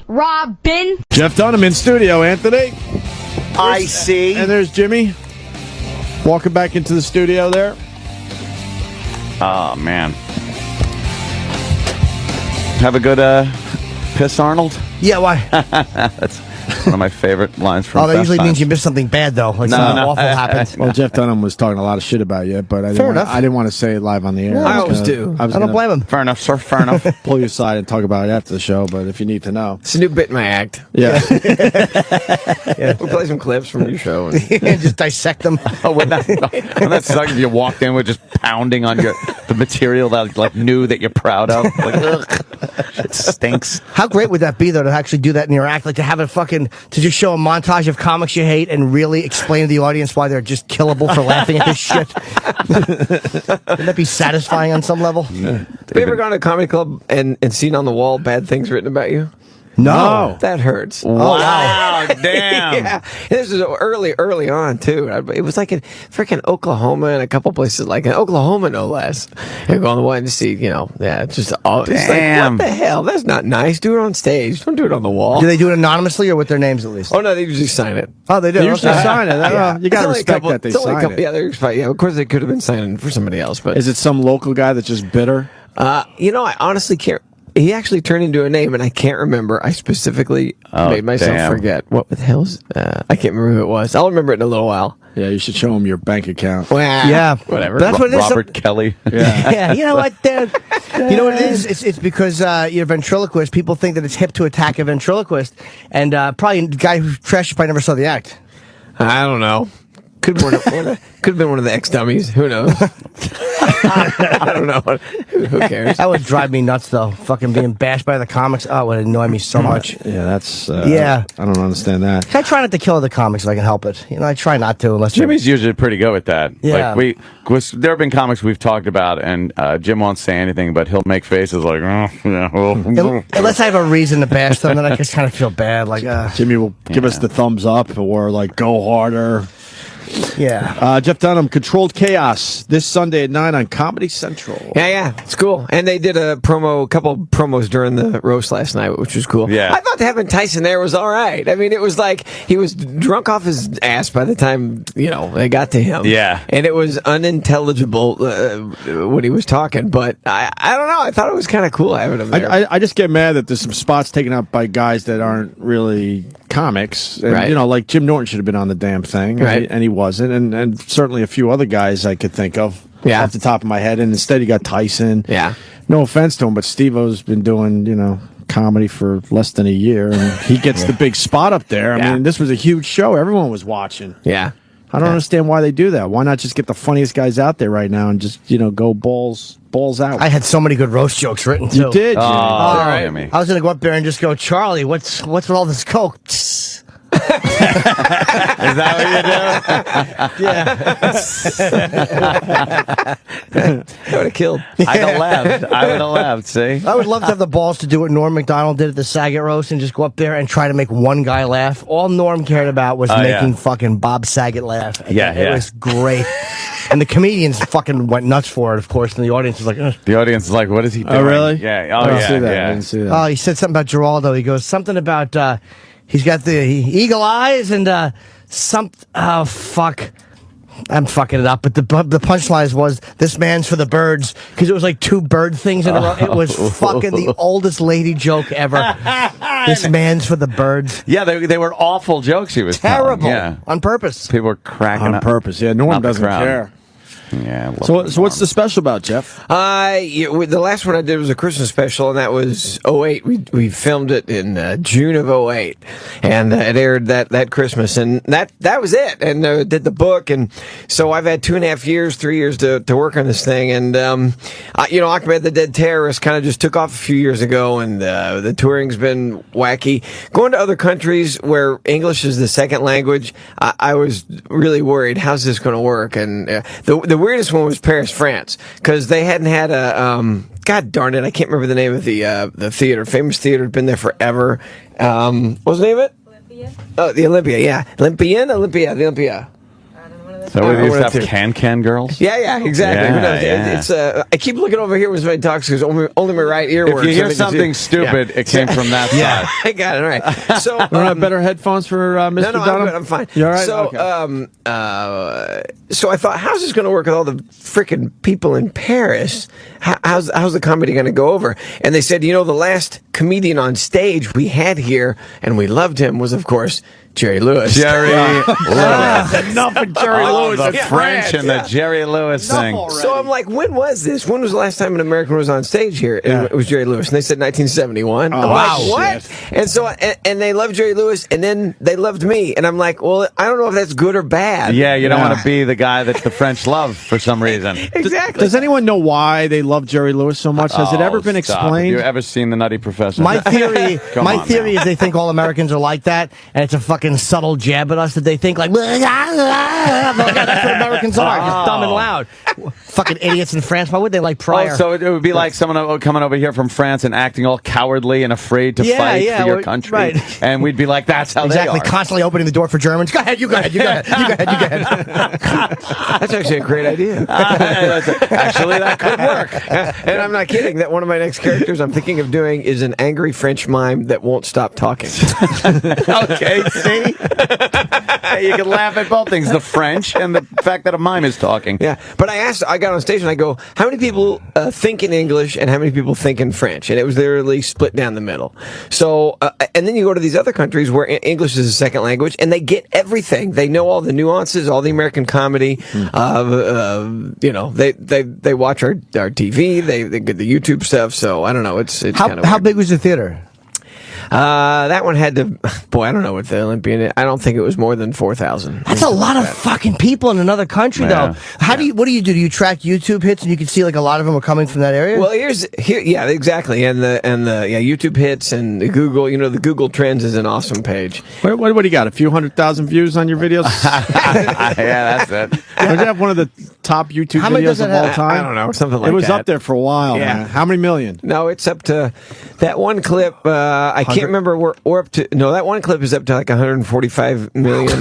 Robin. Jeff Dunham in studio, Anthony. I see. And there's Jimmy. Walking back into the studio there. Oh, man. Have a good piss, Arnold? Yeah, why? That's one of my favorite lines from that Fast usually means Times. you missed something bad, though. Like something awful happened. Well, Jeff Dunham was talking a lot of shit about you, but I didn't want to say it live on the air. Yeah, I always do. I don't blame him. Fair enough, sir. Fair enough. Pull you aside and talk about it after the show, but if you need to know. It's a new bit in my act. Yeah. We'll play some clips from your show. And just dissect them. Oh, wouldn't that suck if you walked in with just pounding on the material that like knew that you're proud of? Like, ugh, it stinks. How great would that be, though, to actually do that in your act? Like to have to just show a montage of comics you hate and really explain to the audience why they're just killable for laughing at this shit. Wouldn't that be satisfying on some level? Have you ever gone to a comedy club and seen on the wall bad things written about you? No. That hurts. Wow, damn. Yeah. This was early on, too. It was like in freaking Oklahoma and a couple places, like in Oklahoma, no less. You go on the one to see, it's just all. It's Damn. like, what the hell? That's not nice. Do it on stage. Don't do it on the wall. Do they do it anonymously or with their names at least? Oh, no, they usually sign it. Oh, they do? They usually sign it. Yeah. You got to respect that they sign it. Yeah, of course they could have been signing for somebody else. But Is it some local guy that's just bitter? I honestly can't. He actually turned into a name, and I can't remember. I specifically made myself forget. What the hell's... I can't remember who it was. I'll remember it in a little while. Yeah, you should show him your bank account. Well, yeah. Whatever. That's what it is. Robert Kelly. Yeah. Yeah, you know what, dude? You know what it is? It's because you're a ventriloquist. People think that it's hip to attack a ventriloquist. And probably the guy who trashed you probably never saw the act. I don't know. Could have been one of the ex-dummies. Who knows? I don't know. Who cares? That would drive me nuts, though. Fucking being bashed by the comics. Oh, it would annoy me so much. Yeah, that's... Yeah. I don't understand that. I try not to kill the comics if I can help it. I try not to unless Jimmy's usually pretty good with that. Yeah. Like there have been comics we've talked about, and Jim won't say anything, but he'll make faces like, oh, yeah, well. Unless I have a reason to bash them, then I just kind of feel bad. Like, Jimmy will give us the thumbs up or like go harder. Yeah. Jeff Dunham, Controlled Chaos, this Sunday at 9 on Comedy Central. Yeah, it's cool. And they did a couple of promos during the roast last night, which was cool. Yeah. I thought having Tyson there was all right. I mean, it was like he was drunk off his ass by the time, they got to him. Yeah. And it was unintelligible what he was talking, but I don't know. I thought it was kind of cool having him there. I just get mad that there's some spots taken up by guys that aren't really comics. And, Right. like Jim Norton should have been on the damn thing, Right. and he wasn't. And certainly a few other guys I could think of off the top of my head. And instead, you got Tyson. Yeah. No offense to him, but Steve-O's been doing, comedy for less than a year, and he gets the big spot up there. I mean, this was a huge show. Everyone was watching. Yeah. I don't understand why they do that. Why not just get the funniest guys out there right now and just, go balls out? I had so many good roast jokes written, too. You did, Jimmy. Jimmy. I was going to go up there and just go, Charlie, what's with all this coke? Is that what you do? I would have killed. I would have laughed, see? I would love to have the balls to do what Norm Macdonald did at the Saget roast and just go up there and try to make one guy laugh. All Norm cared about was making fucking Bob Saget laugh. It was great. And the comedians fucking went nuts for it, of course, and the audience was like, ugh. The audience is like, what is he doing? Oh, really? Yeah. I didn't see that. I didn't see that. Oh, he said something about Geraldo. He goes, something about, he's got the eagle eyes and, oh, fuck. I'm fucking it up, but the punchline was, this man's for the birds, because it was like two bird things in a row. It was fucking the oldest lady joke ever. This man's for the birds. Yeah, they were awful jokes he was Terrible. telling. Yeah. On purpose. People were cracking On up. purpose. Yeah, Norm Not the doesn't crowd. care. Yeah. So what's the special about, Jeff? The last one I did was a Christmas special, and that was '08. We filmed it in June of '08, and it aired that Christmas, and that was it. And did the book, and so I've had 3 years to work on this thing, and Ahmed the Dead Terrorist kind of just took off a few years ago, and the touring's been wacky. Going to other countries where English is the second language, I was really worried. How's this going to work? And the weirdest one was Paris, France, because they hadn't had a God darn it, I can't remember the name of the theater. Famous theater, had been there forever. What was the name of it? Olympia. Oh, the Olympia, yeah. The Olympia. So we used to have went through. can girls? Yeah, exactly. Yeah, Who knows? yeah. It's I keep looking over here when somebody talks because only my right ear works. If you hear so they can something see- stupid, it came from that Yeah, side. I got it. All right. So You don't have better headphones for Mr. no, Dunham? I'm good. I'm fine. You all right? So, Okay. so I thought, how's this going to work with all the freaking people in Paris? How's the comedy going to go over? And they said, the last comedian on stage we had here, and we loved him, was of course Jerry Lewis. Jerry Lewis. Enough of Jerry Oh, Lewis. the in French and yeah. the Jerry Lewis thing. So I'm like, when was this? When was the last time an American was on stage here? And Yeah. it was Jerry Lewis. And they said 1971. I'm wow. like, what? Shit. And so, and they loved Jerry Lewis, and then they loved me. And I'm like, well, I don't know if that's good or bad. Yeah, you don't Yeah. want to be the guy that the French love for some reason. Exactly. Does anyone know why they love Jerry Lewis so much? Has it ever been Stop. explained? Have you ever seen The Nutty Professor? My theory, Come on is they think all Americans are like that, and it's a fucking subtle jab at us that they think like, that's what Americans are, just dumb and loud. Fucking idiots in France. Why would they like Pryor? Oh, so it would be like someone coming over here from France and acting all cowardly and afraid to Yeah, fight yeah, for your well, country. right. And we'd be like, that's how Exactly, they are. constantly opening the door for Germans. Go ahead, you go ahead, you go ahead, you go ahead, you go ahead. That's actually a great idea. Actually, that could work. And I'm not kidding. That one of my next characters I'm thinking of doing is an angry French mime that won't stop talking. Okay, see? You can laugh at both things, the French and the fact that a mime is talking. Yeah, but I got on stage and I go, how many people think in English and how many people think in French? And it was literally split down the middle. So, and then you go to these other countries where English is a second language and they get everything. They know all the nuances, all the American comedy. They watch our TV, they get the YouTube stuff. So I don't know. It's kind of How big was the theater? that one had to. Boy, I don't know what the Olympian. I don't think it was more than 4,000. That's a lot of fucking people in another country, Yeah. though. What do you do? Do you track YouTube hits and you can see like a lot of them are coming from that area? Well, yeah, exactly, and the YouTube hits and the Google, the Google Trends is an awesome page. What do you got? A few 100,000 views on your videos? Yeah, that's it. Don't you have one of the top YouTube How many does videos it of all have? time? I don't know, something like It was that. up there for a while, Yeah. man. How many million? No, it's up to that one clip. I can't remember. We're up to that one clip is up to like 145 million.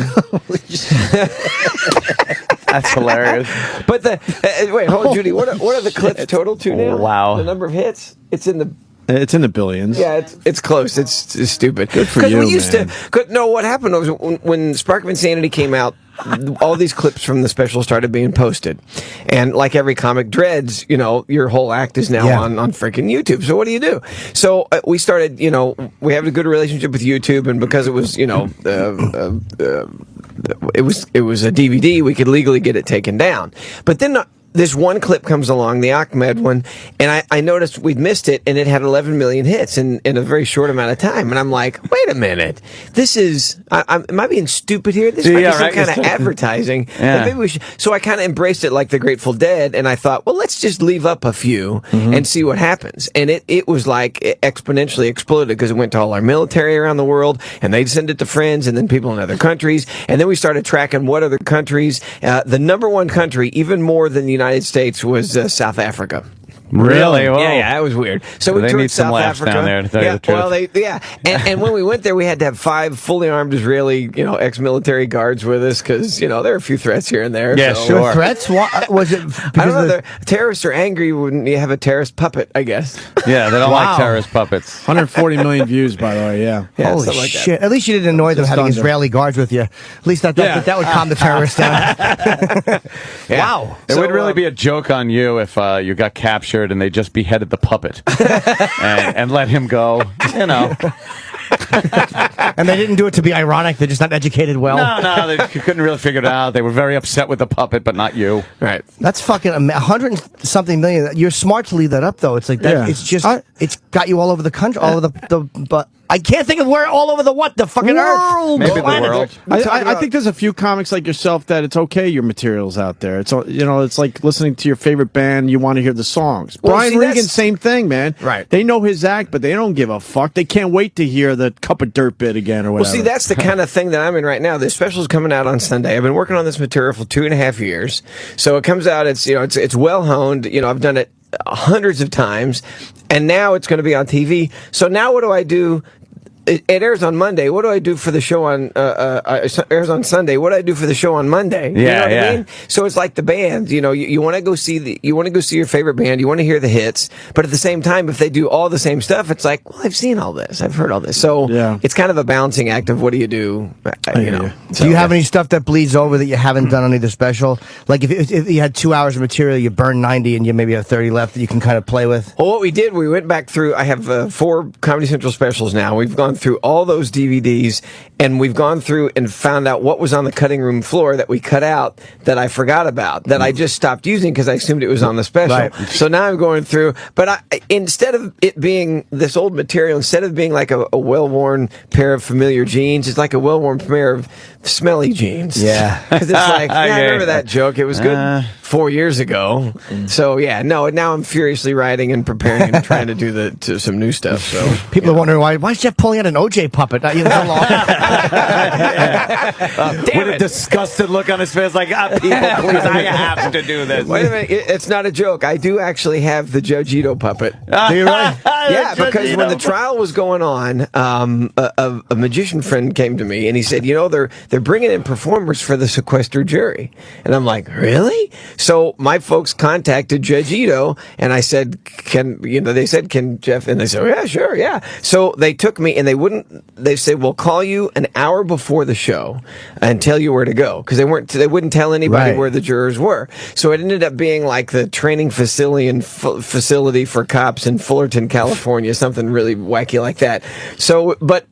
That's hilarious. But wait, hold on, Judy. What are the clips total to now? Wow. The number of hits. It's in the. It's in the billions. Yeah, it's close. It's stupid. Good for you, we used man. No, what happened was when Spark of Insanity came out, all these clips from the special started being posted, and like every comic dreads, your whole act is now on freaking YouTube. So what do you do? So we started. We have a good relationship with YouTube, and because it was it was a DVD, we could legally get it taken down. But then this one clip comes along, the Ahmed one, and I noticed we'd missed it, and it had 11 million hits in a very short amount of time. And I'm like, wait a minute, this is, am I being stupid here? This might be some kind of advertising. Yeah. And maybe we should. So I kind of embraced it like the Grateful Dead, and I thought, well, let's just leave up a few and see what happens. And it was like it exponentially exploded because it went to all our military around the world, and they'd send it to friends, and then people in other countries. And then we started tracking what other countries. The number one country, even more than the United States, was South Africa. Really? Whoa. Yeah, that was weird. So we They toured need some South laughs Africa. down there, to tell you Yeah, the truth. well, and when we went there, we had to have 5 fully armed Israeli, ex-military guards with us because there are a few threats here and there. Yeah, so. sure. Threats? What was it? I don't know. The terrorists are angry when you have a terrorist puppet, I guess. Yeah, they don't Wow. like terrorist puppets. 140 million views, by the way. Yeah. Yeah, Holy something like that. shit! At least you didn't annoy them Just having under. Israeli guards with you. At least that would calm the terrorists down. Wow! It So, would really be a joke on you if you got captured and they just beheaded the puppet and let him go. And they didn't do it to be ironic. They're just not educated well. No, they couldn't really figure it out. They were very upset with the puppet, but not you. Right. That's fucking 100 and something million. You're smart to leave that up, though. It's like that. Yeah. It's just it's got you all over the country, all over but I can't think of where all over the fucking earth. Maybe the Planet. world. I think there's a few comics like yourself that it's okay your material's out there. It's it's like listening to your favorite band. You want to hear the songs. Well, Brian see, Regan, that's- same thing, man. Right. They know his act, but they don't give a fuck. They can't wait to hear the cup of dirt bit again or Well, whatever. see, that's the kind of thing that I'm in right now. This special's coming out on Sunday. I've been working on this material for 2.5 years. So it comes out, it's well honed. I've done it hundreds of times, and now it's going to be on TV. So now what do I do? it airs on Monday. What do I do for the show on airs on Sunday? What do I do for the show on Monday? You know what I mean? So it's like the band. You want to go see your favorite band. You want to hear the hits, but at the same time, if they do all the same stuff, it's like, well, I've seen all this, I've heard all this. So it's kind of a balancing act of what do you do? Do you have any stuff that bleeds over that you haven't done on either special? Like if you had 2 hours of material, you burn 90, and you maybe have 30 left that you can kind of play with. Well, what we did, we went back through. I have 4 Comedy Central specials now. We've gone through all those DVDs, and we've gone through and found out what was on the cutting room floor that we cut out that I forgot about, that I just stopped using because I assumed it was on the special. Right. So now I'm going through, but instead of it being this old material, instead of being like a well-worn pair of familiar jeans, it's like a well-worn pair of smelly jeans. Yeah. Because it's like, I remember that joke. It was good 4 years ago. So, now I'm furiously writing and preparing and trying to do some new stuff. So people are wondering why is Jeff pulling out an OJ puppet? With a disgusted look on his face, like, people, please, I have to do this. Wait a minute, it's not a joke. I do actually have the Judge Ito puppet. Do you really? Yeah, because when the trial was going on, a magician friend came to me and he said, they're bringing in performers for the sequestered jury. And I'm like, really? So my folks contacted Judge Ito, and I said, can Jeff? And they said, yeah, sure, yeah. So they took me, and they said, we'll call you an hour before the show and tell you where to go. Because they wouldn't tell anybody where the jurors were. So it ended up being like the training facility for cops in Fullerton, California, something really wacky like that. So, but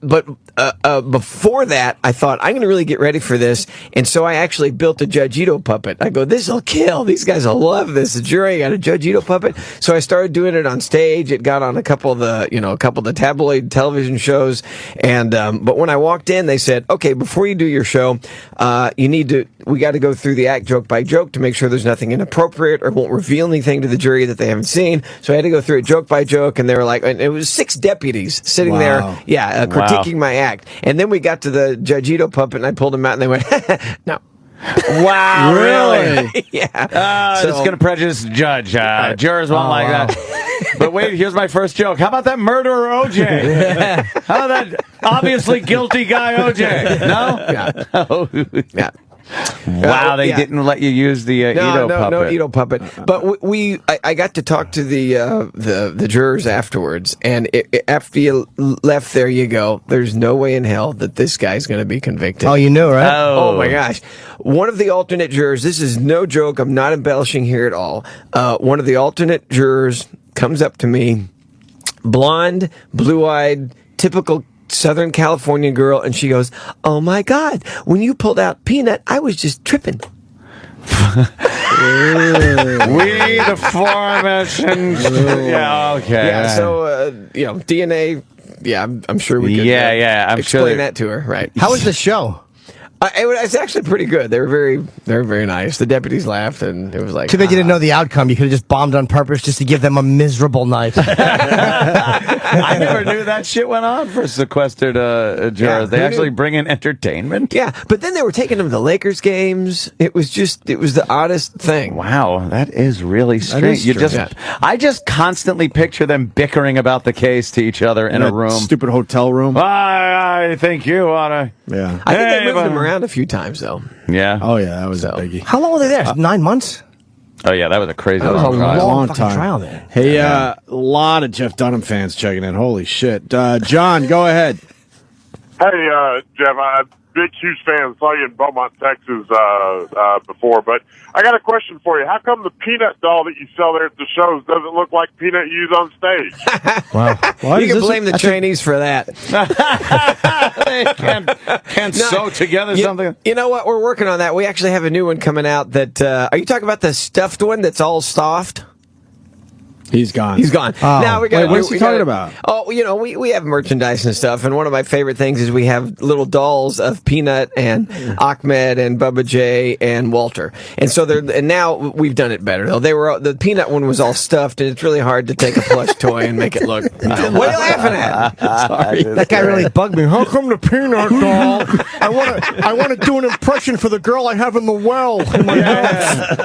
before that, I thought, I'm going to really get ready for this. And so I actually built a Judge Ito puppet. I go, this will kill. These guys will love this. The jury got a Judge Ito puppet. So I started doing it on stage. It got on a couple of the tabloid television shows. And, but when I walked in, they said, okay, before you do your show, we got to go through the act joke by joke to make sure there's nothing inappropriate or won't reveal anything to the jury that they haven't seen. So I had to go through it joke by joke, and they were like, and it was 6 deputies sitting there, critiquing my act. And then we got to the Judge Ito puppet, and I pulled him out, and they went, no. Wow, really? Yeah. So it's going to prejudice the judge. Jurors won't like that. But wait, here's my first joke. How about that murderer OJ? How about that obviously guilty guy OJ? No? Yeah. Oh. Yeah. Wow, they didn't let you use the Ito puppet. No Ito puppet. But I got to talk to the jurors afterwards, and after you left there, you go, there's no way in hell that this guy's going to be convicted. Oh, you knew, right? Oh my gosh. One of the alternate jurors, this is no joke, I'm not embellishing here at all. One of the alternate jurors comes up to me, blonde, blue-eyed, typical Southern California girl, and she goes, oh my God, when you pulled out Peanut, I was just tripping. We, the aforementioned. Yeah, okay. Yeah, so, DNA, I'm sure we could I'm explain sure that to her, right? How was the show? It's actually pretty good. They were very nice. The deputies laughed, and it was like, too bad you didn't know the outcome. You could have just bombed on purpose just to give them a miserable night. I never knew that shit went on for sequestered jurors. They actually bring in entertainment. Yeah, but then they were taking them to Lakers games. It was the oddest thing. Wow, that is really strange. I just constantly picture them bickering about the case to each other in a room. Stupid hotel room. I think you ought to. Yeah. I think they moved them around a few times, though. Yeah. Oh, yeah, that was a biggie. How long were they there? 9 months? Oh, yeah, that was a crazy That was a trial. long time. trial there. Hey, a lot of Jeff Dunham fans checking in. Holy shit. John, go ahead. Hey, Jeff, I'm a big, huge fan. Saw you in Beaumont, Texas before, but I got a question for you. How come the Peanut doll that you sell there at the shows doesn't look like Peanut you use on stage? Wow. You can blame the trainees for that. They can't sew together something. You know what? We're working on that. We actually have a new one coming out that, are you talking about the stuffed one that's all soft? He's gone. He's gone. Oh. Now we got. What's he talking about? Oh, we have merchandise and stuff, and one of my favorite things is we have little dolls of Peanut and Ahmed and Bubba J and Walter, and so and now we've done it better. Though the Peanut one was all stuffed, and it's really hard to take a plush toy and make it look. What are you laughing at? Sorry, that guy really bugged me. How come the Peanut doll? I want to do an impression for the girl I have in the well. In my house.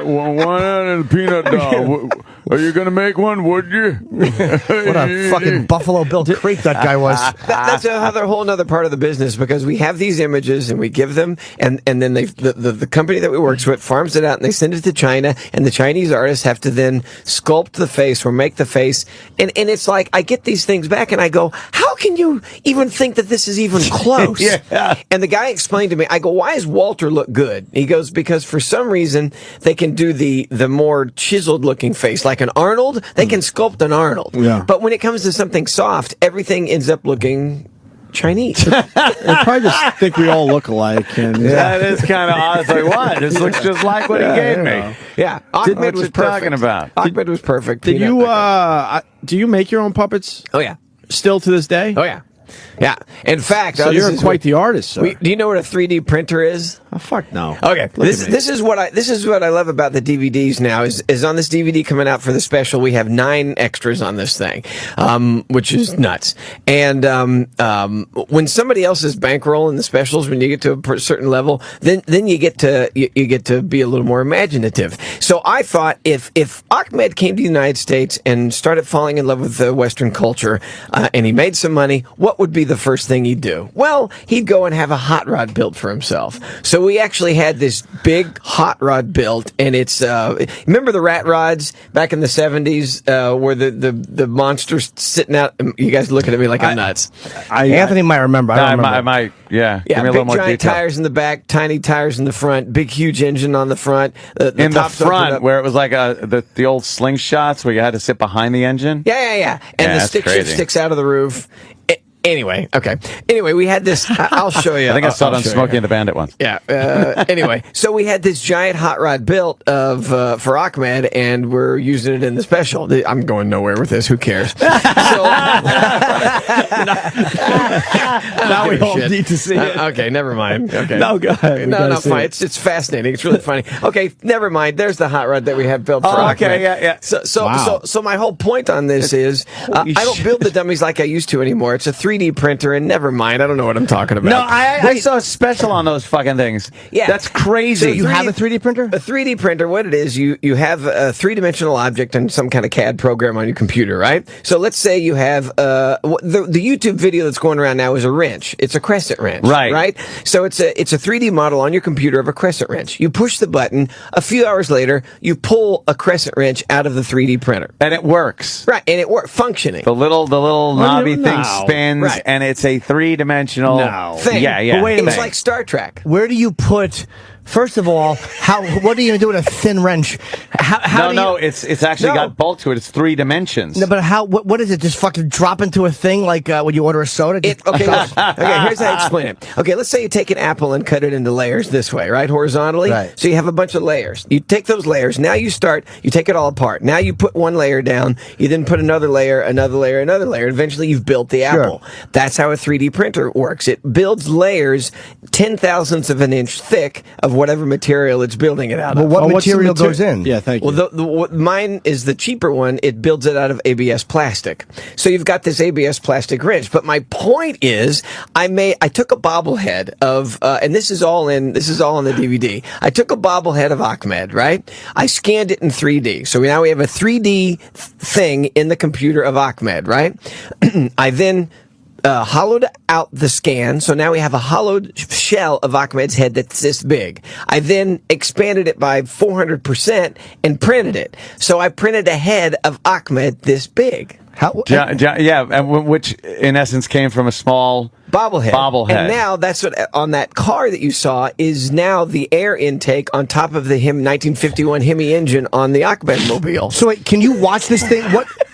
Why not the Peanut doll? Are you gonna make one? Would you? What a fucking Buffalo Bill Creek that guy was. That's another whole other part of the business, because we have these images and we give them, and then the company that we work with farms it out and they send it to China, and the Chinese artists have to then sculpt the face or make the face, and it's like I get these things back and I go, how can you even think that this is even close? Yeah. And the guy explained to me, I go, why does Walter look good? He goes, because for some reason they can do the more chiseled looking face, like an Arnold. They can sculpt an Arnold. Yeah. But when it comes to something soft, everything ends up looking Chinese. They probably just think we all look alike. And That is kind of odd. It's like, what? This looks just like what he gave me. Yeah, What Ahmed you was perfect. talking about? Ahmed was perfect. Did Peanut you? butter. Do you make your own puppets Oh yeah. still to this day? Oh yeah. Yeah. In fact, So this you're is quite what- the artist, sir. do you know what a 3D printer is? Oh, fuck no. Okay, Look at me. this is what I love about the DVDs now is on this DVD coming out for the special, we have 9 extras on this thing, which is nuts. And when somebody else is bankrolling the specials, when you get to a certain level, then you get to be a little more imaginative. So I thought if Ahmed came to the United States and started falling in love with the Western culture, and he made some money, what would be the first thing he'd do? Well, he'd go and have a hot rod built for himself. So we actually had this big hot rod built, and it's remember the rat rods back in the 70s, where the monsters sitting out. You guys looking at me like I'm nuts. Anthony might remember. I don't remember. I might, yeah. Yeah, Give me a big little more giant detail. tires in the back, tiny tires in the front, big huge engine on the front. In the tops open front, up. where it was like the old slingshots where you had to sit behind the engine. Yeah. And Yeah, the that's stick shift crazy. sticks out of the roof. Anyway, okay. Anyway, we had this. I'll show you. I think I saw it I'll on show you. Smokey and the Bandit once. Yeah. Anyway, so we had this giant hot rod built for Ahmed, and we're using it in the special. I'm going nowhere with this. Who cares? So, Now we all Shit. need to see it. Okay, never mind. Okay. No, go ahead. We No, gotta no, see fine. it. It's fascinating. It's really funny. Okay, never mind. There's the hot rod that we have built for Oh, Ahmed. okay, yeah. Wow. So my whole point on this is I don't build the dummies like I used to anymore. It's a 3D printer, and never mind. I don't know what I'm talking about. No, I saw a special on those fucking things. Yeah. That's crazy. So You have a 3D printer? A 3D printer, what it is, you have a 3-dimensional object and some kind of CAD program on your computer, right? So let's say you have the YouTube video that's going around now is a wrench. It's a crescent wrench, Right. Right. So it's a 3D model on your computer of a crescent wrench. You push the button. A few hours later, you pull a crescent wrench out of the 3D printer, and it works. right? And it works, functioning. The little knobby thing no. spins, Right. and it's a 3-dimensional Thing. Yeah. But wait a It's minute. like Star Trek. Where do you put? First of all, what are you gonna do with a thin wrench? How do you, it's actually No. got bulk to it. It's 3 dimensions. No, but how? What is it? Just fucking drop into a thing like when you order a soda? Just- Okay, here's how I explain it. Okay, let's say you take an apple and cut it into layers this way, right? Horizontally. Right. So you have a bunch of layers. You take those layers. Now you take it all apart. Now you put one layer down. You then put another layer, another layer, another layer. Eventually you've built the apple. That's how a 3D printer works. It builds layers 10,000ths of an inch thick of whatever material it's building it out Well, of. what what's the material goes in? Yeah, thank you. Well, mine is the cheaper one. It builds it out of ABS plastic. So you've got this ABS plastic wrench. But my point is, I took a bobblehead of, and this is all in the DVD. I took a bobblehead of Ahmed, right? I scanned it in 3D. So now we have a 3D thing in the computer of Ahmed, right? I then hollowed out the scan, so now we have a hollowed shell of Ahmed's head that's this big. I then expanded it by 400% and printed it. So I printed a head of Ahmed this big. How? Yeah, and which in essence came from a small Bobblehead. And now that's what on that car that you saw is now the air intake on top of the 1951 Hemi engine on the Ahmed mobile. So wait, can you watch this thing?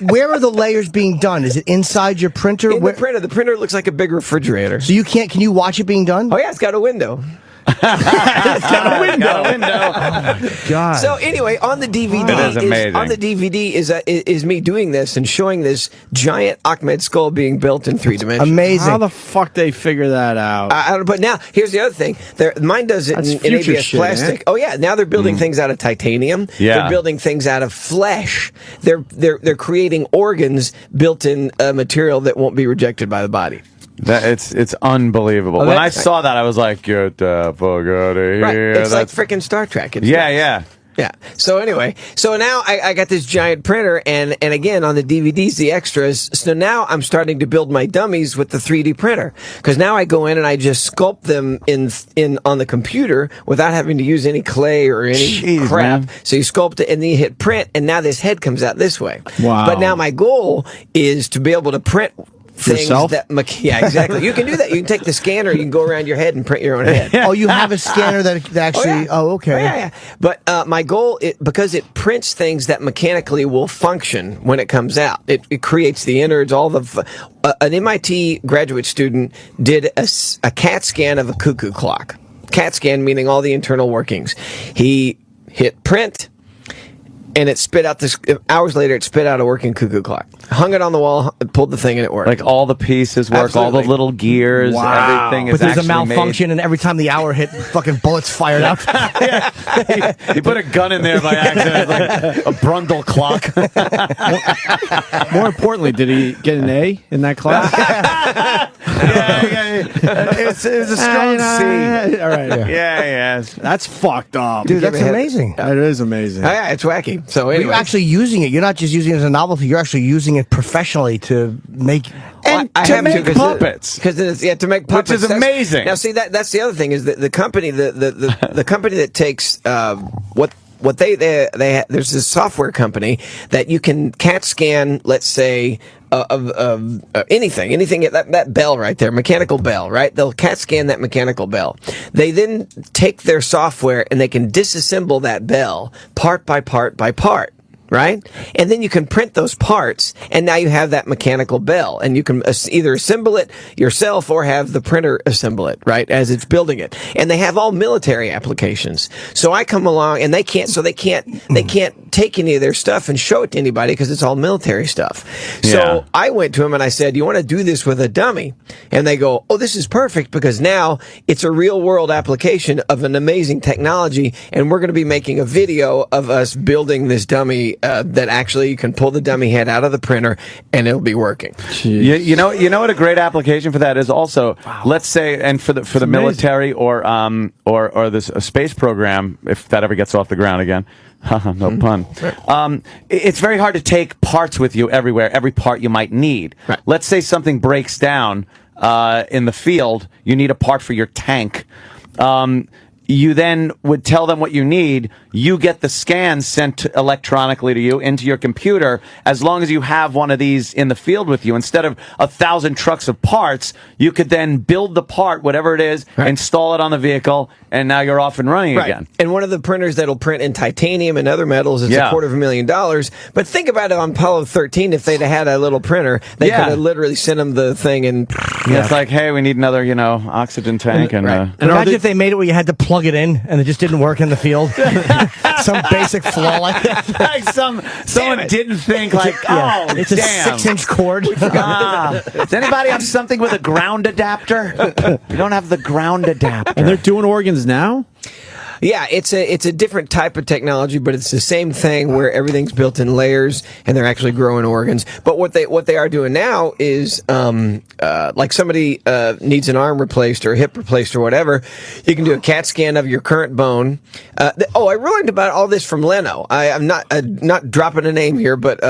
Where are the layers being done? Is it inside your printer? In the printer. The printer looks like a big refrigerator. So you can't? Can you watch it being done? Oh yeah, it's got a window. got a window. God. So anyway, on the DVD, That is amazing. on the DVD is me doing this and showing this giant Ahmed skull being built in 3 dimensions. Amazing. How the fuck they figure that out? But now here's the other thing. Mine does it That's in future ABS shit, plastic. eh? Oh yeah, now they're building things out of titanium. Yeah. They're building things out of flesh. They're creating organs built in a material that won't be rejected by the body. It's unbelievable. When I saw that, I was like, "Get the fuck out of here!" Right. It's like freaking Star Trek. It's nuts. yeah. Yeah. So anyway, so now I got this giant printer, and again on the DVDs, the extras. So now I'm starting to build my dummies with the 3D printer, because now I go in and I just sculpt them in on the computer without having to use any clay or any crap. Man. So you sculpt it and then you hit print, and now this head comes out this way. Wow. But now my goal is to be able to print things yourself? Yeah, exactly. You can do that. You can take the scanner, you can go around your head and print your own head. Oh, you have a scanner that actually. Oh, okay. Yeah. But my goal, because it prints things that mechanically will function when it comes out. It creates the innards. An MIT graduate student did a CAT scan of a cuckoo clock. CAT scan meaning all the internal workings. He hit print, and it spit out this. Hours later, it spit out a working cuckoo clock. Hung it on the wall, pulled the thing, and it worked. Like all the pieces work, Absolutely. all the little gears, everything is But there's a actually malfunction, and every time the hour hit, fucking bullets fired out. You put a gun in there by accident, like a Brundle clock. More importantly, did he get an A in that class? It was a strong C. All right. Yeah. That's fucked up. Dude, that's amazing. That is amazing. Oh, yeah, it's wacky. So You're anyway, actually using it. You're not just using it as a novelty. You're actually using it professionally to make. And I to have make puppets. because to make puppets, Which is amazing. Now, see that's the other thing is that the company the company that takes what they there's this software company that you can CAT scan, let's say, of anything that bell right there, mechanical bell, right? They'll CAT scan that mechanical bell. They then take their software and they can disassemble that bell part by part by part. Right? And then you can print those parts, and now you have that mechanical bell, and you can either assemble it yourself or have the printer assemble it, right, as it's building it. And they have all military applications. So I come along, and they can't take any of their stuff and show it to anybody because it's all military stuff. So I went to them and I said, "You want to do this with a dummy?" And they go, "Oh, this is perfect because now it's a real world application of an amazing technology, and we're going to be making a video of us building this dummy that actually you can pull the dummy head out of the printer and it'll be working." You know what a great application for that is also. Let's say, and for the military or this space program, if that ever gets off the ground again. No pun. It's very hard to take parts with you everywhere, every part you might need. Right. Let's say something breaks down in the field. You need a part for your tank. You then would tell them what you need. You get the scans sent electronically to you into your computer. As long as you have one of these in the field with you, instead of 1,000 trucks of parts, you could then build the part, whatever it is, install it on the vehicle, and now you're off and running again. And one of the printers that'll print in titanium and other metals is $250,000. But think about it on Apollo 13, if they'd have had a little printer, they could have literally sent them the thing and... It's like, hey, we need another, oxygen tank. And imagine if they made it where you had to plug it in and it just didn't work in the field. Some basic flaw like that. Like someone didn't think it's a 6-inch cord. Does anybody have something with a ground adapter? We don't have the ground adapter. And they're doing organs now? Yeah, it's a different type of technology, but it's the same thing where everything's built in layers and they're actually growing organs. But what they are doing now is like somebody needs an arm replaced or a hip replaced or whatever, you can do a CAT scan of your current bone. I learned about all this from Leno. I'm not dropping a name here, but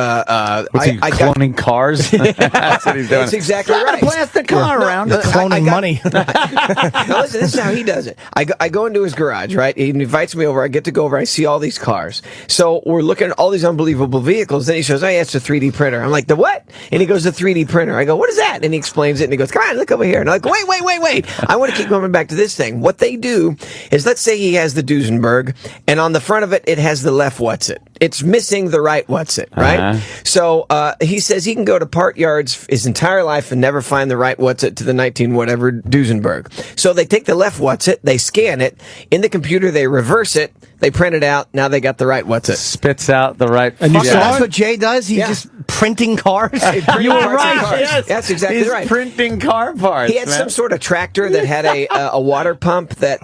what's he cloning cars? That's what he's doing. That's exactly right. Blast the car around. Cloning money. Now listen, this is how he does it. I go into his garage, right? He invites me over. I get to go over. I see all these cars. So we're looking at all these unbelievable vehicles. Then he shows, "Oh, yeah, it's a 3D printer." I'm like, "The what?" And he goes, "The 3D printer." I go, "What is that?" And he explains it. And he goes, "Come on, look over here." And I'm like, wait. I want to keep going back to this thing. What they do is, let's say he has the Duesenberg, and on the front of it has the left what's-it. It's missing the right what's-it, right? So he says he can go to part yards his entire life and never find the right what's-it to the 19-whatever Duesenberg. So they take the left what's-it, they scan it, in the computer they reverse it, they print it out, now they got the right what's-it. Spits out the right... And you saw that's what Jay does? He's just printing cars? You were right. Yes. That's exactly right. He's printing car parts. He had some sort of tractor that had a water pump that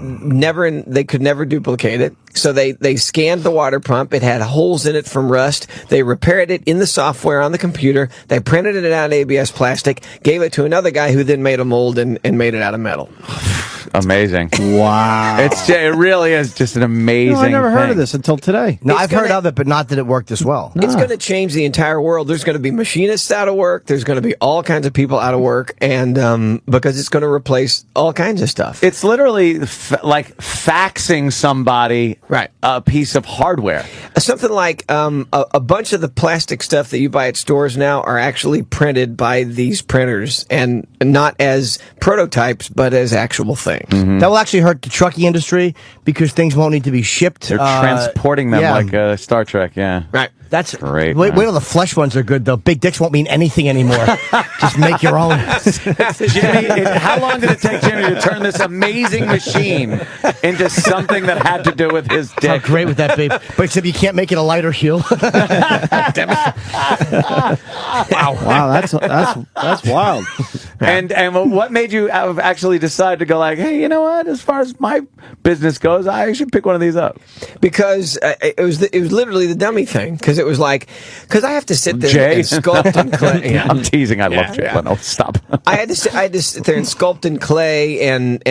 they could never duplicate it. So they scanned the water pump. It had holes in it from rust. They repaired it in the software on the computer. They printed it out of ABS plastic, gave it to another guy who then made a mold and made it out of metal. amazing. Wow. It really is just an amazing. I never heard thing. of this until today. No, It's I've heard gonna- of it, but not that it worked as well. It's going to change the entire world. There's going to be machinists out of work. There's going to be all kinds of people out of work, and because it's going to replace all kinds of stuff. It's literally like faxing somebody Right. a piece of hardware. Something like a bunch of the plastic stuff that you buy at stores now are actually printed by these printers, and not as prototypes, but as actual things. That will actually hurt the trucking industry because things won't need to be shipped. They're transporting them yeah. like Star Trek. Yeah. Right. That's Great, Wait man. till the flesh ones are good though. Big dicks won't mean anything anymore. Just make your own. Jimmy, how long did it take Jimmy to turn this amazing machine into something that had to do with his How dick? great would that be? But except you can't make it a lighter hue. Wow, that's wild. And what made you actually decide to go like, hey, you know what? As far as my business goes, I should pick one of these up. Because it was literally the dummy thing. Because it was like, because I have to sit there Jay? and sculpt in clay. Yeah. I'm teasing. I love Jay. yeah. Leno. Stop. I had to sit there and sculpt in clay and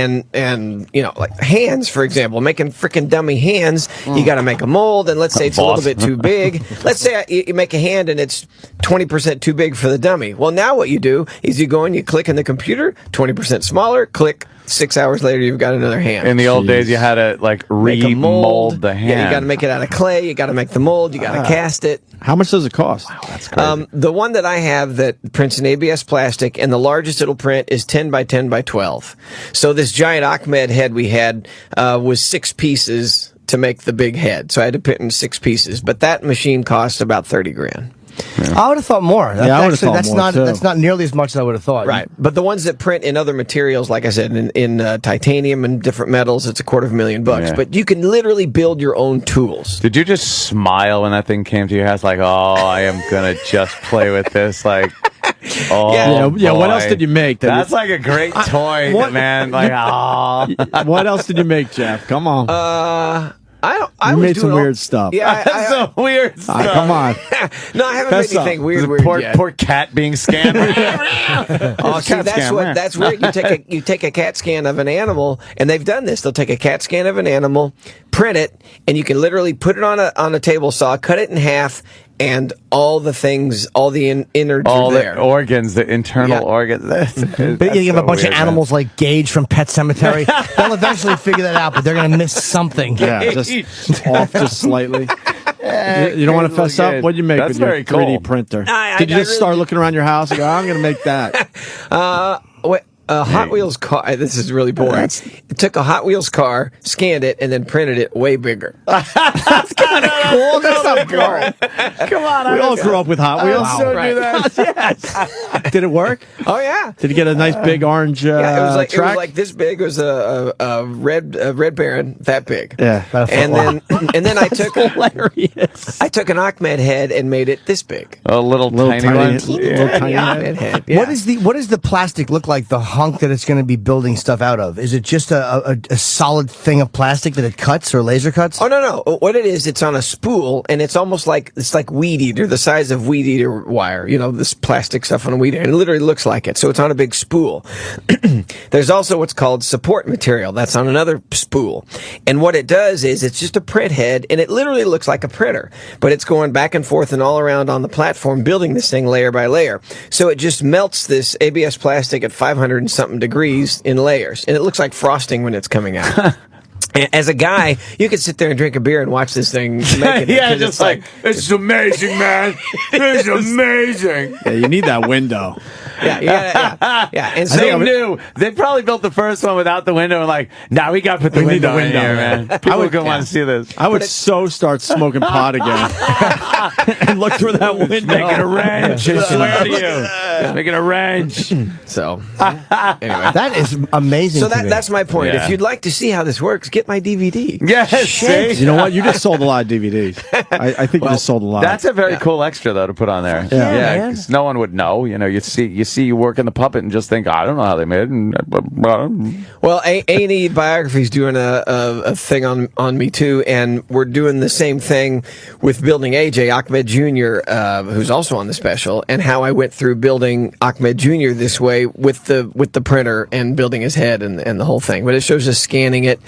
you know, like hands, for example, making freaking dummy hands. You got to make a mold, and let's say it's a little bit too big. Let's say you make a hand and it's 20% too big for the dummy. Well, now what you do is you go and you click in the computer, 20% smaller, click. 6 hours later, you've got another hand. In the old days, you had to like Make a remold the hand. Yeah, you got to make it out of clay. You got to make the mold. You got to cast it. How much does it cost? That's crazy. The one that I have that prints in ABS plastic, and the largest it'll print is 10 by 10 by 12. So this giant Ahmed head we had was 6 pieces to make the big head. So I had to print in 6 pieces. But that machine cost about 30 grand. I would have thought more. Yeah, I would've thought that's more, not too. that's not nearly as much as I would have thought. Right. But the ones that print in other materials, like I said, in titanium and different metals, it's $250,000. Yeah. But you can literally build your own tools. Did you just smile when that thing came to your house? Like, oh, I am gonna just play with this. Like, oh, Yeah, what boy. else did you make? That's like a great toy, what- man. Like, oh, What else did you make, Jeff? Come on. I You was made some doing all- weird stuff. Yeah, that's so weird stuff. Come on. no, I haven't Fess made up. anything There's weird a poor, yet. poor cat being scanned. Oh, see, that's where you take a CAT scan of an animal, and they've done this. They'll take a CAT scan of an animal, print it, and you can literally put it on a table saw, cut it in half, and all the things, all the innards all are there. the organs, the internal Yeah. organs. But you have a bunch of animals like Gage from Pet Cemetery. They'll eventually figure that out, but they're going to miss something. Yeah, just off just slightly. You don't want to fess up? What'd you make That's with your very 3D cool. printer? I Did you just really start did. looking around your house and go, I'm going to make that? Hot Wheels car. This is really boring. It took a Hot Wheels car, scanned it, and then printed it way bigger. That's kind of cool. That's not cool. Come on, We all grew up with Hot Wheels. so Right. do that. Yes. Did it work? Oh yeah. Did you get a nice big orange Yeah, it was track? like this big. It was a red Baron that big. Yeah. And then I took hilarious. I took an Ahmed head and made it this big. A little tiny one. little tiny Ahmed head. head. Yeah. What does the plastic look like? The hunk that it's going to be building stuff out of? Is it just a solid thing of plastic that it cuts or laser cuts? Oh no! What it is, it's on a spool, and it's almost like weed eater, the size of weed eater wire. You know, this plastic stuff on a weed eater. And it literally looks like it. So it's on a big spool. There's also what's called support material. That's on another spool. And what it does is it's just a print head, and it literally looks like a printer, but it's going back and forth and all around on the platform, building this thing layer by layer. So it just melts this ABS plastic at 500 and something degrees in layers, and it looks like frosting when it's coming out. As a guy, you could sit there and drink a beer and watch this thing make it. Yeah, 'cause just it's like, it's amazing, man. It's amazing. Yeah, you need that window. yeah. And so They knew. They probably built the first one without the window and like, nah, we got to put the We need window, the in window. here, man. People are going to want to see this. I would start smoking pot again and look through that window. Making a range, I swear to you. Making a range. So anyway, That is amazing. so to me. that's my point. Yeah. If you'd like to see how this works, get my DVD. Yes, see? You know what? You just sold a lot of DVDs. I think you just sold a lot. That's a very cool extra, though, to put on there. Yeah, man. 'Cause no one would know. You know, you see you working the puppet and just think, I don't know how they made it. And, Well, A&E Biography's doing a thing on me too, and we're doing the same thing with building AJ Ahmed Jr., who's also on the special, and how I went through building building Ahmed Jr. this way with the printer and building his head and the whole thing. But it shows us scanning it.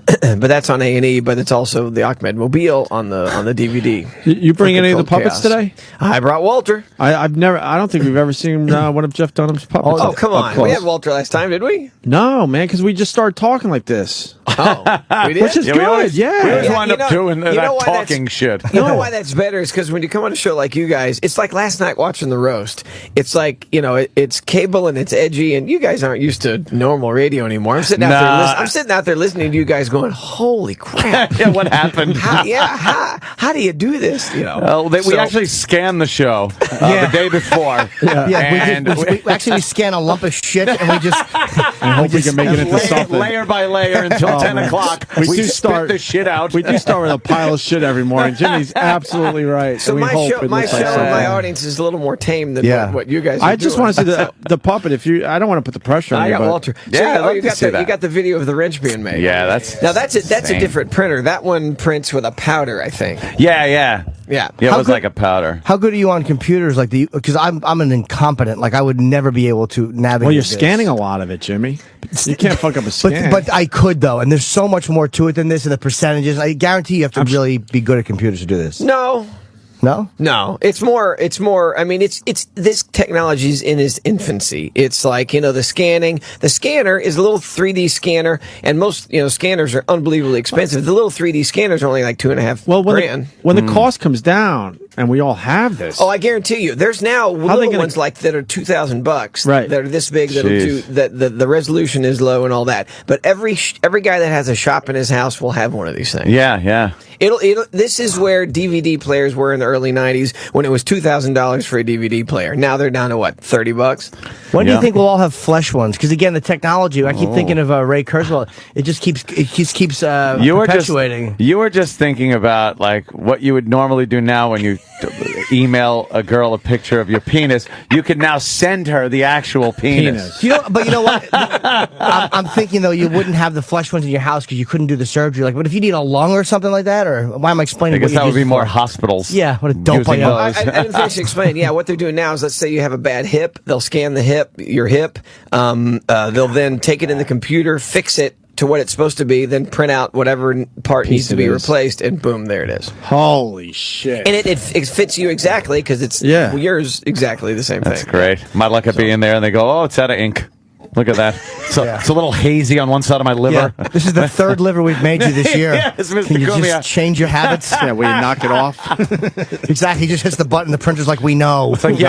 But that's on A&E, but it's also the Ahmed Mobile on the DVD. You bring any of the puppets today? I brought Walter. I don't think we've ever seen one of Jeff Dunham's puppets. Oh, come on. We had Walter last time, did we? No, man, because we just started talking like this. Oh, we did? Which is good, We always wind up doing that talking shit. You know why that's better is because when you come on a show like you guys, it's like last night watching the roast. It's like, it's cable and it's edgy, and you guys aren't used to normal radio anymore. I'm sitting out there listening to you guys going, holy crap. Yeah, what happened? How do you do this? We actually scanned the show the day before. We scan a lump of shit and we just hope we can make it into something. Layer by layer until 10 o'clock. We spit the shit out. We do start with a pile of shit every morning. Jimmy's absolutely right. So my show and my audience is a little more tame than what you guys are I just want to see the puppet. I don't want to put the pressure on you. I got Walter. Yeah, you got the video of the wrench being made. Yeah, that's a different printer. That one prints with a powder, I think. Yeah. It was like a powder. How good are you on computers? Because I'm an incompetent. I would never be able to navigate. Well, you're scanning a lot of it, Jimmy. You can't fuck up a scan. But I could though, and there's so much more to it than this, and the percentages. I guarantee you have to really be good at computers to do this. No, it's more. I mean, it's this technology's in its infancy. It's like, the scanning. The scanner is a little 3D scanner, and most, scanners are unbelievably expensive. The little 3D scanners are only like $2.5 grand. When the cost comes down, and we all have this. Oh, I guarantee you, there's now little ones that are $2,000, right? That are this big. That'll do that. The resolution is low and all that. But every guy that has a shop in his house will have one of these things. Yeah. This is where DVD players were in the early 90s when it was $2,000 for a DVD player. Now they're down to what, $30? When do you think we'll all have flesh ones? Because again, the technology. I keep thinking of Ray Kurzweil. It just keeps perpetuating. You were just thinking about what you would normally do now when you email a girl a picture of your penis. You could now send her the actual penis. But you know what? I'm thinking though, you wouldn't have the flesh ones in your house because you couldn't do the surgery. But if you need a lung or something like that, or why am I explaining? I guess that would be more hospitals. Yeah, what a dope idea. I didn't finish explaining. Yeah, what they're doing now is, let's say you have a bad hip, they'll scan your hip. They'll then take it in the computer, fix it to what it's supposed to be, then print out whatever part needs to be replaced, and boom, there it is. Holy shit! And it fits you exactly because it's yours exactly the same thing. That's great. My luck at being there, and they go, "Oh, it's out of ink." Look at that. So it's a little hazy on one side of my liver. Yeah. This is the third liver we've made you this year. Yes, Mr. Can you Cumia. just change your habits? Yeah, we knock it off. Exactly. He just hits the button. The printer's like, we know. It's like,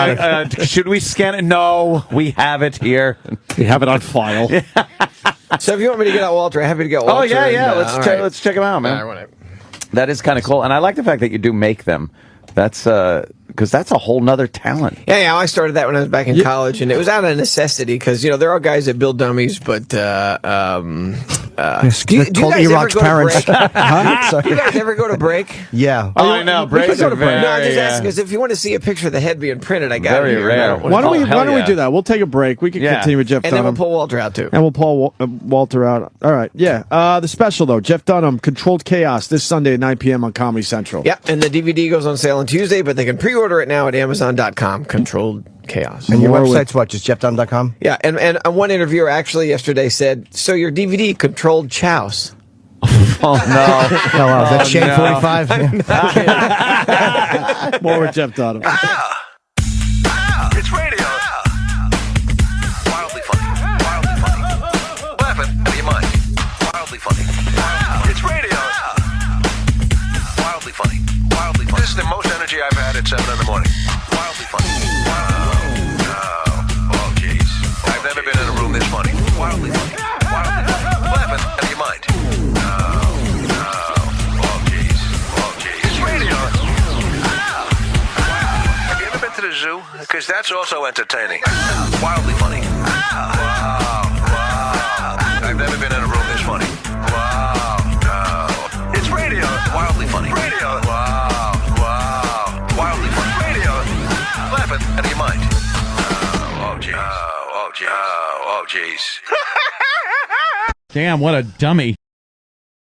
should we scan it? No, we have it here. We have it on file. So if you want me to get out Walter, I'm happy to get Walter. Oh, yeah. Let's check them out, man. All right. That is kind of cool. And I like the fact that you do make them. That's because that's a whole nother talent. Yeah, I started that when I was back in college, and it was out of necessity because there are guys that build dummies, but do you guys ever go to break? Do you guys ever go to break? Yeah. Oh, I know. Breaks are very, no, I'm just asking because if you want to see a picture of the head being printed, I got it. Very rare. Why don't we do that? We'll take a break. We can continue with Jeff Dunham. And then we'll pull Walter out, too. And we'll pull Walter out. All right. Yeah. The special, though, Jeff Dunham, Controlled Chaos, this Sunday at 9 p.m. on Comedy Central. Yep. And the DVD goes on sale on Tuesday, but they can pre-order it now at Amazon.com. Controlled Chaos. And your website's what? Just jeffdunham.com? Yeah. And one interviewer actually yesterday said, so your DVD, Controlled Chows. Oh, no. Oh, wow. Is that Shane 45? More with Jeff Dunham. It's radio. Wildly funny. Wildly funny. Laughing out of your mind. Wildly funny. It's radio. Wildly funny. Wildly funny. This is the most energy I've had at 7 in the morning. Wildly funny. Oh, jeez. I've never been in a room this funny. Wildly funny. Wildly funny. Laughing out of your mind. Oh, jeez. It's radio. Have you ever been to the zoo? Because that's also entertaining. Wildly funny. Wow. I've never been in a room this funny. Wow. It's radio. Wildly funny. Radio. Wow. Wildly funny. Radio. Laughing out of your mind. Oh, jeez. Oh, jeez. Damn, what a dummy.